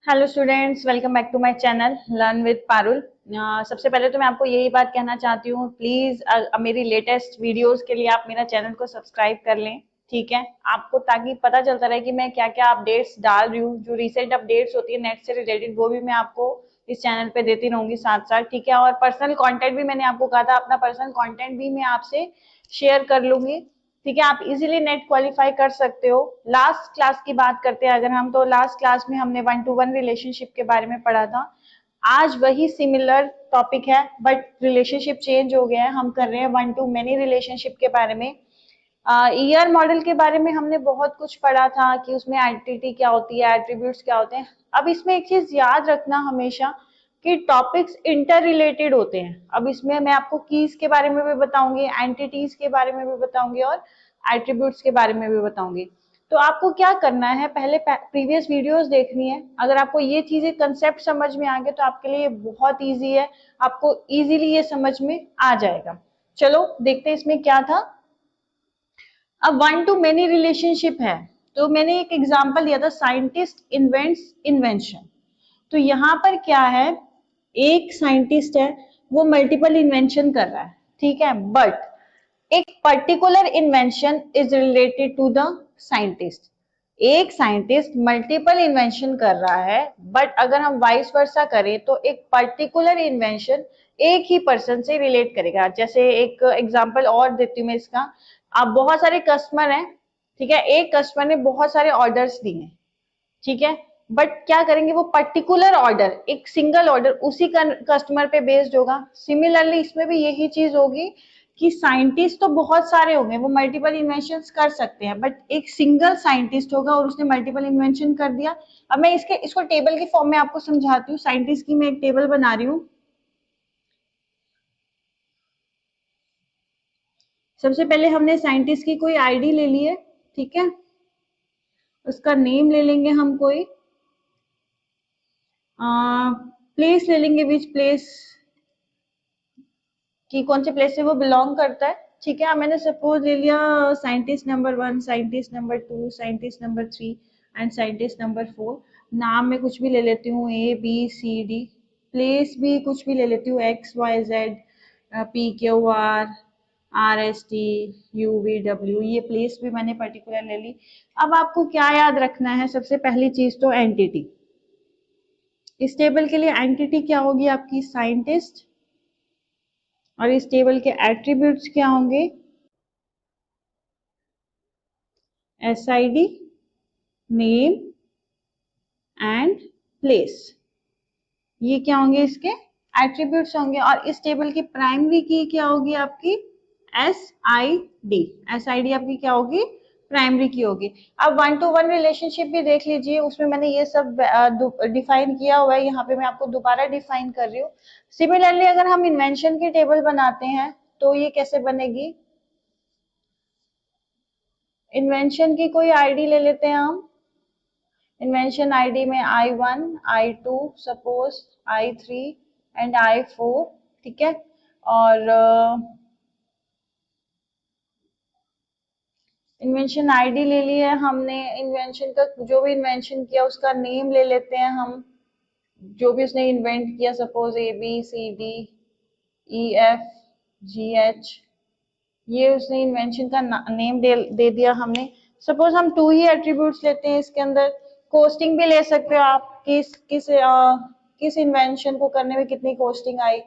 Hello students, welcome back to my channel learn with Parul. सबसे पहले तो मैं आपको यही बात कहना चाहती हूँ, प्लीज मेरी लेटेस्ट वीडियोस के लिए आप मेरा चैनल को सब्सक्राइब कर लें। ठीक है, आपको ताकि पता चलता रहे कि मैं क्या क्या अपडेट्स डाल रही हूँ। जो रिसेंट अपडेट्स होती है नेट से रिलेटेड वो भी मैं आपको इस चैनल पे देती रहूंगी साथ साथ। ठीक है, और पर्सनल कंटेंट भी मैंने आपको कहा था, अपना पर्सनल कंटेंट भी मैं आपसे शेयर कर लूंगी। ठीक है, आप इजीली नेट क्वालिफाई कर सकते हो। लास्ट क्लास की बात करते हैं अगर हम, तो लास्ट क्लास में हमने 1-to-1 रिलेशनशिप के बारे में पढ़ा था। आज वही सिमिलर टॉपिक है बट रिलेशनशिप चेंज हो गया है। हम कर रहे हैं 1-to-many रिलेशनशिप के बारे में। ईयर मॉडल के बारे में हमने बहुत कुछ पढ़ा था कि उसमें आइडेंटिटी क्या होती है, एट्रीब्यूट्स क्या होते हैं। अब इसमें एक चीज याद रखना हमेशा कि टॉपिक्स इंटर रिलेटेड होते हैं। अब इसमें मैं आपको कीज के बारे में भी बताऊंगी, एंटिटीज के बारे में भी बताऊंगी और एट्रीब्यूट्स के बारे में भी बताऊंगी। तो आपको क्या करना है, पहले प्रीवियस वीडियोस देखनी है। अगर आपको ये चीजें कंसेप्ट समझ में आ गए तो आपके लिए बहुत इजी है, आपको इजीली ये समझ में आ जाएगा। चलो देखते हैं इसमें क्या था। अब 1-to-many रिलेशनशिप है, तो मैंने एक एग्जांपल दिया था, साइंटिस्ट इन्वेंट्स इन्वेंशन। तो यहाँ पर क्या है, एक साइंटिस्ट है, वो मल्टीपल इन्वेंशन कर रहा है। ठीक है, बट एक particular invention is related to the scientist. एक साइंटिस्ट मल्टीपल इन्वेंशन कर रहा है, बट अगर हम वाइस वर्सा करें तो एक पर्टिकुलर इन्वेंशन एक ही पर्सन से रिलेट करेगा। जैसे एक एग्जांपल और देती हूँ मैं इसका। आप बहुत सारे कस्टमर हैं, ठीक है, एक कस्टमर ने बहुत सारे ऑर्डर्स दिए हैं। ठीक है, बट क्या करेंगे, वो पर्टिकुलर ऑर्डर, एक सिंगल ऑर्डर उसी कस्टमर पे बेस्ड होगा। सिमिलरली इसमें भी यही चीज होगी कि साइंटिस्ट तो बहुत सारे होंगे, वो मल्टीपल इन्वेंशन कर सकते हैं, बट एक सिंगल साइंटिस्ट होगा और उसने मल्टीपल इन्वेंशन कर दिया। अब मैं इसको टेबल की फॉर्म में आपको समझाती हूँ। साइंटिस्ट की मैं एक टेबल बना रही हूँ। सबसे पहले हमने साइंटिस्ट की कोई आईडी ले ली है। ठीक है, उसका नेम ले लेंगे हम, कोई प्लेस ले लेंगे, विच प्लेस कि कौन से प्लेस से वो बिलोंग करता है। ठीक है, मैंने सपोज ले लिया scientist number 1, scientist number 2, scientist number 3 and scientist number 4। नाम में कुछ भी ले लेती हूँ, ABCD। प्लेस भी कुछ भी ले लेती हूँ, XYZ, PQR, RST, UVW। ये प्लेस भी मैंने पर्टिकुलर ले ली। अब आपको क्या याद रखना है, सबसे पहली चीज तो एंटिटी। इस टेबल के लिए एंटिटी क्या होगी आपकी, साइंटिस्ट। और इस टेबल के एट्रीब्यूट्स क्या होंगे, SID, नेम एंड प्लेस। ये क्या होंगे, इसके एट्रीब्यूट्स होंगे। और इस टेबल की प्राइमरी की क्या होगी आपकी, SID। SID आपकी क्या होगी, प्राइमरी की होगी। अब 1-to-1 रिलेशनशिप भी देख लीजिए, उसमें मैंने ये सब डिफाइन किया हुआ है, यहाँ पे मैं आपको दोबारा डिफाइन कर रही हूँ। सिमिलरली अगर हम इन्वेंशन की टेबल बनाते हैं तो ये कैसे बनेगी, इन्वेंशन की कोई आईडी ले लेते हैं हम। इन्वेंशन आईडी में I1, I2, suppose I3 and I4। ठीक है, और इन्वेंशन आईडी ले ली है हमने। इन्वेंशन का जो भी इन्वेंशन किया उसका नेम ले लेते हैं हम, जो भी उसने इन्वेंट किया, सपोज ABCDEFGH। ये उसने इन्वेंशन का नेम दे दिया हमने। सपोज हम 2 ही एट्रीब्यूट्स लेते हैं इसके अंदर। कॉस्टिंग भी ले सकते हो आप, किस इन्वेंशन को करने में कितनी कॉस्टिंग आई,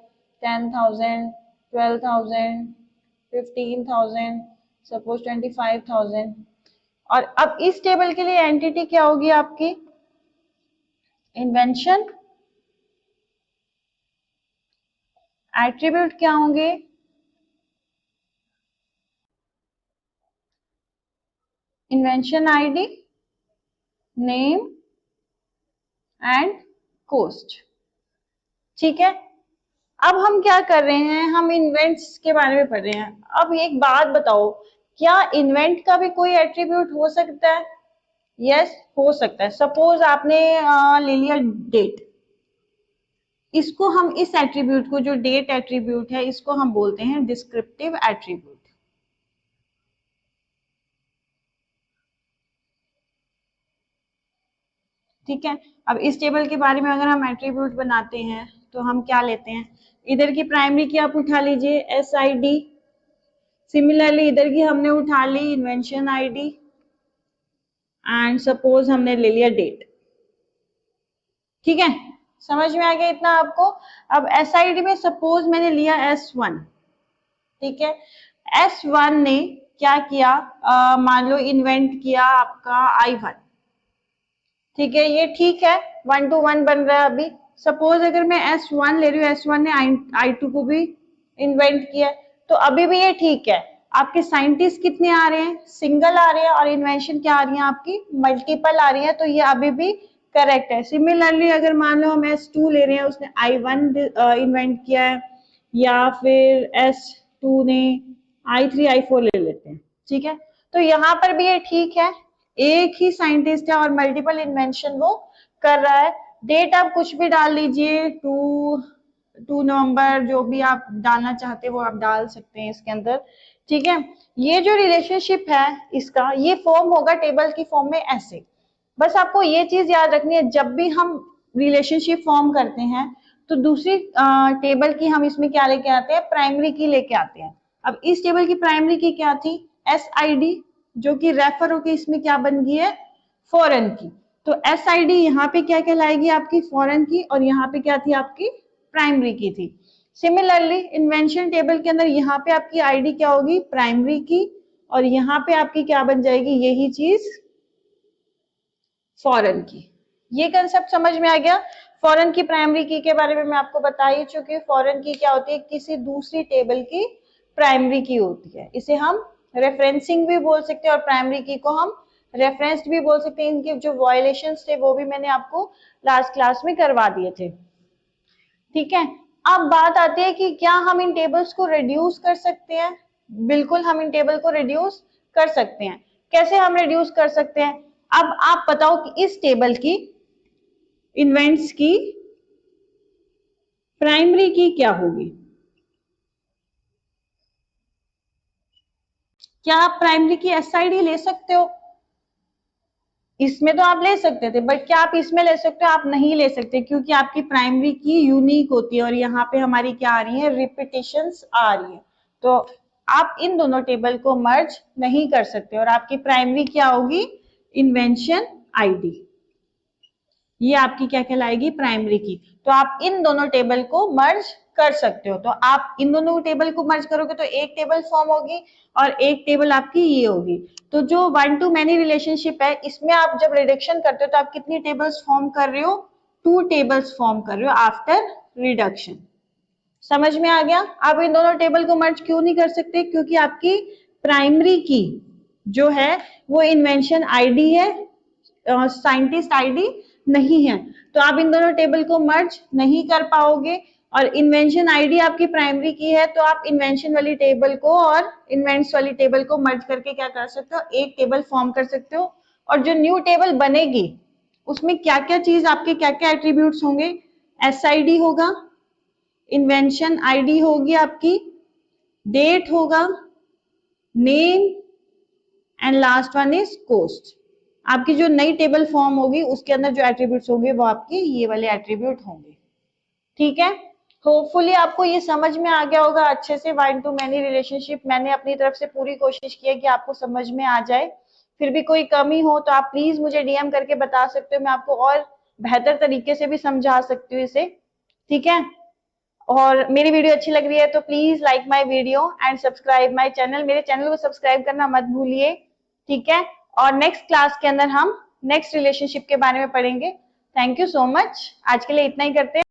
10,000, 12,000, 15,000, सपोज 25,000। और अब इस टेबल के लिए एंटिटी क्या होगी आपकी, इन्वेंशन। एट्रीब्यूट क्या होंगे, invention ID, name and cost. ठीक है, अब हम क्या कर रहे हैं, हम इन्वेंट्स के बारे में पढ़ रहे हैं। अब एक बात बताओ, क्या इन्वेंट का भी कोई एट्रीब्यूट हो सकता है, यस हो सकता है। सपोज आपने ले लिया डेट, इसको हम, इस एट्रीब्यूट को, जो डेट एट्रीब्यूट है, इसको हम बोलते हैं डिस्क्रिप्टिव एट्रीब्यूट। ठीक है। अब इस टेबल के बारे में अगर हम एट्रीब्यूट बनाते हैं तो हम क्या लेते हैं, इधर की प्राइमरी की आप उठा लीजिए SID, सिमिलरली इधर की हमने उठा ली इन्वेंशन ID, एंड सपोज हमने ले लिया डेट। ठीक है, समझ में आ गया इतना आपको। अब SID में सपोज मैंने लिया S1, ठीक है। S1 ने क्या किया, मान लो इन्वेंट किया आपका I1, ठीक है, ये ठीक है, 1 to 1 बन रहा है अभी। सपोज अगर मैं S1 ले रही हूँ, S1 ने I2 को भी इन्वेंट किया, तो अभी भी ये ठीक है। आपके साइंटिस्ट कितने आ रहे हैं, सिंगल आ रहे हैं, और इन्वेंशन क्या आ रही है आपकी, मल्टीपल आ रही है, तो ये अभी भी करेक्ट है। सिमिलरली अगर मान लो हम S2 ले रहे हैं, उसने I1 इन्वेंट किया है, या फिर S2 ने I3 I4 ले लेते हैं, ठीक है, तो यहाँ पर भी ये ठीक है, एक ही साइंटिस्ट है और मल्टीपल इन्वेंशन वो कर रहा है। डेट आप कुछ भी डाल लीजिए, 2 नवंबर, जो भी आप डालना चाहते हैं वो आप डाल सकते हैं इसके अंदर, ठीक है। ये जो रिलेशनशिप है इसका, ये फॉर्म होगा टेबल की फॉर्म में ऐसे। बस आपको ये चीज याद रखनी है, जब भी हम रिलेशनशिप फॉर्म करते हैं तो दूसरी टेबल की हम इसमें क्या लेके आते हैं, प्राइमरी की लेके आते हैं। अब इस टेबल की प्राइमरी की क्या थी, SID, जो कि रेफर होके इसमें क्या बन गई है, फॉरेन की। तो SID यहाँ पे क्या कहलाएगी, आपकी फॉरेन की, और यहाँ पे क्या थी, आपकी प्राइमरी की थी। सिमिलरली इन्वेंशन टेबल के अंदर यहाँ पे आपकी ID क्या होगी, प्राइमरी की, और यहाँ पे आपकी क्या बन जाएगी, यही चीज फॉरेन की। ये कंसेप्ट समझ में आ गया। फॉरेन की प्राइमरी की के बारे में मैं आपको बता ही चुकी हूँ। फॉरेन की क्या होती है, किसी दूसरी टेबल की प्राइमरी की होती है। इसे हम रेफरेंसिंग भी बोल सकते हैं और प्राइमरी की को हम रेफरेंस्ड भी बोल सकते हैं। इनके जो वायलेशंस थे वो भी मैंने आपको लास्ट क्लास में करवा दिए थे, ठीक है। अब बात आती है कि क्या हम इन टेबल्स को रिड्यूस कर सकते हैं। बिल्कुल हम इन टेबल को रिड्यूस कर सकते हैं। कैसे हम रिड्यूस कर सकते हैं, अब आप बताओ कि इस टेबल की इन्वेंट्स की प्राइमरी की क्या होगी। क्या आप प्राइमरी की SID ले सकते हो, इसमें तो आप ले सकते थे, बट क्या आप इसमें ले सकते हो, आप नहीं ले सकते, क्योंकि आपकी प्राइमरी की यूनिक होती है और यहाँ पे हमारी क्या आ रही है, रिपीटेशंस आ रही है। तो आप इन दोनों टेबल को मर्ज नहीं कर सकते, और आपकी प्राइमरी क्या होगी, इन्वेंशन ID, ये आपकी क्या कहलाएगी, प्राइमरी की। तो आप इन दोनों टेबल को मर्ज कर सकते हो। तो आप इन दोनों टेबल को मर्ज करोगे तो एक टेबल फॉर्म होगी और एक टेबल आपकी ये होगी। तो जो 1 to many रिलेशनशिप है, इसमें आप जब रिडक्शन करते हो तो आप कितनी टेबल्स फॉर्म कर रहे हो, 2 टेबल्स फॉर्म कर रहे हो आफ्टर रिडक्शन। समझ में आ गया। आप इन दोनों टेबल को मर्ज क्यों नहीं कर सकते, क्योंकि आपकी प्राइमरी की जो है वो इन्वेंशन ID है, साइंटिस्ट ID नहीं है, तो आप इन दोनों टेबल को मर्ज नहीं कर पाओगे। और इन्वेंशन ID आपकी प्राइमरी की है, तो आप इन्वेंशन वाली टेबल को और इन्वेंट्स वाली टेबल को मर्ज करके क्या कर सकते हो, एक टेबल फॉर्म कर सकते हो। और जो न्यू टेबल बनेगी उसमें क्या क्या चीज आपके क्या क्या एट्रीब्यूट्स होंगे, SID होगा, इन्वेंशन ID होगी, आपकी डेट होगा, name, and last one is cost. आपकी जो नई टेबल फॉर्म होगी उसके अंदर जो एट्रीब्यूट्स होंगे वो आपके ये वाले एट्रीब्यूट होंगे, ठीक है। होपफुली आपको ये समझ में आ गया होगा अच्छे से। 1 to many रिलेशनशिप मैंने अपनी तरफ से पूरी कोशिश की है कि आपको समझ में आ जाए। फिर भी कोई कमी हो तो आप प्लीज मुझे DM करके बता सकते हो, मैं आपको और बेहतर तरीके से भी समझा सकती हूँ इसे, ठीक है। और मेरी वीडियो अच्छी लग रही है तो please like my video and subscribe my channel. मेरे चैनल को सब्सक्राइब करना मत भूलिए, ठीक है। और नेक्स्ट क्लास के अंदर हम नेक्स्ट रिलेशनशिप के बारे में पढ़ेंगे। थैंक यू सो मच, आज के लिए इतना ही करते हैं।